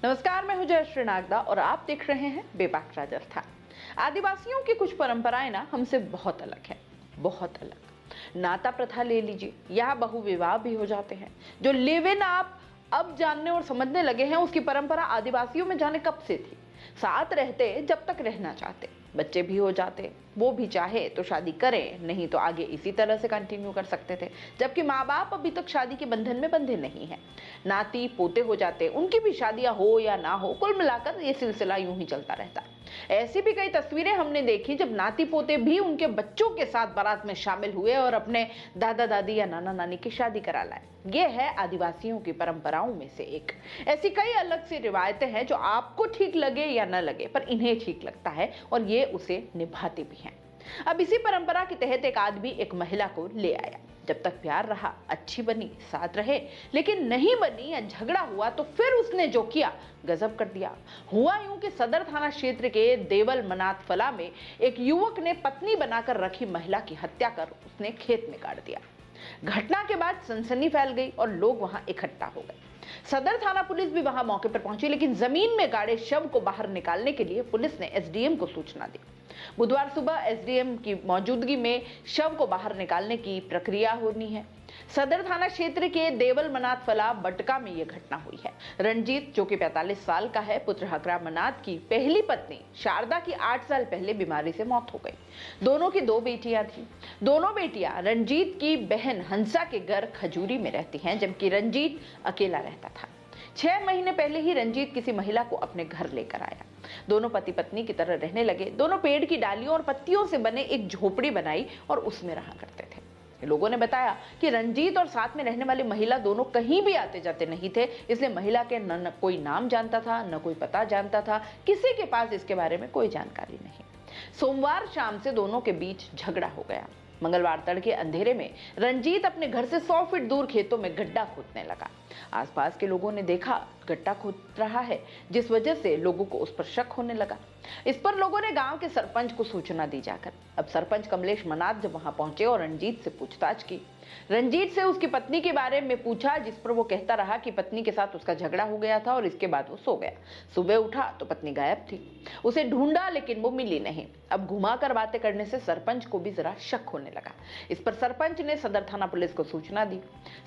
नमस्कार, मैं हूं जयश्री नागदा और आप देख रहे हैं बेबाक राजस्थान। आदिवासियों की कुछ परंपराएं ना हमसे बहुत अलग है, बहुत अलग। नाता प्रथा ले लीजिए, यहाँ बहु विवाह भी हो जाते हैं। जो लिव इन आप अब जानने और समझने लगे हैं, उसकी परंपरा आदिवासियों में जाने कब से थी। साथ रहते जब तक रहना चाहते, बच्चे भी हो जाते, वो भी चाहे तो शादी करें, नहीं तो आगे इसी तरह से कंटिन्यू कर सकते थे। जबकि माँ बाप अभी तक शादी के बंधन में बंधे नहीं हैं। नाती पोते हो जाते, उनकी भी शादियां हो या ना हो, कुल मिलाकर ये सिलसिला यूं ही चलता रहता। ऐसी भी कई तस्वीरें हमने देखी जब नाती पोते भी उनके बच्चों के साथ बारात में शामिल हुए और अपने दादा दादी या नाना नानी की शादी करा लाए। ये है आदिवासियों की परंपराओं में से एक। ऐसी कई अलग सी रिवायतें हैं जो आपको ठीक लगे या न लगे, पर इन्हें ठीक लगता है और ये उसे निभाते भी हैं। अब इसी परंपरा के तहत एक आदमी एक महिला को ले आया। जब तक प्यार रहा, अच्छी बनी, साथ रहे, लेकिन नहीं बनी या झगड़ा हुआ तो फिर उसने जो किया गजब कर दिया। हुआ यूं कि सदर थाना क्षेत्र के देवल मनात फला में एक युवक ने पत्नी बनाकर रखी महिला की हत्या कर उसने खेत में गाड़ दिया। घटना के बाद सनसनी फैल गई और लोग वहां इकट्ठा हो गए। सदर थाना पुलिस भी वहां मौके पर पहुंची, लेकिन जमीन में गाड़े शव को बाहर निकालने के लिए पुलिस ने एसडीएम को सूचना दी। बुधवार सुबह एसडीएम की मौजूदगी में शव को बाहर निकालने की प्रक्रिया होनी है। सदर थाना क्षेत्र के देवल मनात फला बटका में यह घटना हुई है। रंजीत, जो कि 45 साल का है, पुत्र हकरा मनात की पहली पत्नी शारदा की 8 साल पहले बीमारी से मौत हो गई। दोनों की 2 बेटियां थी। दोनों बेटियां रंजीत की बहन हंसा के घर खजूरी में रहती हैं, जबकि रंजीत अकेला रहता था। 6 महीने पहले ही रंजीत किसी महिला को अपने घर लेकर आया। दोनों पति पत्नी की तरह रहने लगे। दोनों पेड़ की डालियों और पत्तियों से बने एक झोपड़ी बनाई और उसमें रहा करते थे। लोगों ने बताया कि रंजीत और साथ में रहने वाली महिला दोनों कहीं भी आते जाते नहीं थे, इसलिए महिला के न कोई नाम जानता था, न कोई पता जानता था। किसी के पास इसके बारे में कोई जानकारी नहीं। सोमवार शाम से दोनों के बीच झगड़ा हो गया। मंगलवार तड़के अंधेरे में रंजीत अपने घर से 100 फीट दूर खेतों में गड्ढा खोदने लगा। आसपास के लोगों ने देखा गड्ढा खोद रहा है, जिस वजह से लोगों को उस पर शक होने लगा। इस पर लोगों ने गांव के सरपंच को सूचना दी जाकर। अब सरपंच कमलेश मनात जब वहां पहुंचे और रंजीत से पूछताछ की। रंजीत से उसकी पत्नी के बारे में पूछा, जिस पर वो कहता रहा कि पत्नी के साथ उसका झगड़ा हो गया था और इसके बाद वो सो गया। सुबह उठा तो पत्नी गायब थी। उसे ढूंढा लेकिन वो मिली नहीं। अब घुमाकर बातें करने से सरपंच को भी जरा शक होने लगा। इस पर सरपंच ने सदर थाना पुलिस को सूचना दी।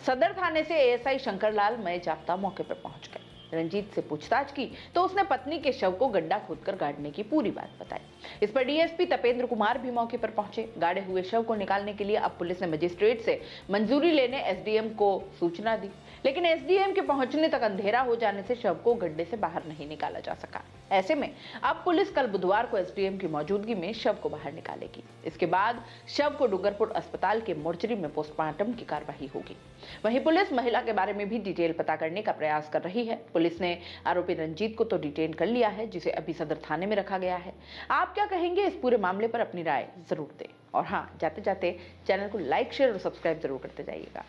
सदर थाने से एएसआई शंकरलाल मय जाप्ता मौके पर पहुंच गए। रंजीत से पूछताछ की तो उसने पत्नी के शव को गड्ढा खोदकर गाड़ने की पूरी बात बताई। इस पर डीएसपी तपेंद्र कुमार भी मौके पर पहुंचे। गाड़े हुए शव को निकालने के लिए अब पुलिस ने मजिस्ट्रेट से मंजूरी लेने एसडीएम को सूचना दी, लेकिन एसडीएम के पहुंचने तक अंधेरा हो जाने से शव को गड्ढे से बाहर नहीं निकाला जा सका। ऐसे में अब पुलिस कल बुधवार को एसडीएम की मौजूदगी में शव को बाहर निकालेगी। इसके बाद शव को डूंगरपुर अस्पताल के मोर्चरी में पोस्टमार्टम की कार्रवाई होगी। वहीं पुलिस महिला के बारे में भी डिटेल पता करने का प्रयास कर रही है। पुलिस ने आरोपी रंजीत को तो डिटेन कर लिया है, जिसे अभी सदर थाने में रखा गया है। आप क्या कहेंगे इस पूरे मामले पर? अपनी राय जरूर दें और हाँ, जाते जाते चैनल को लाइक, शेयर और सब्सक्राइब जरूर करते जाइएगा।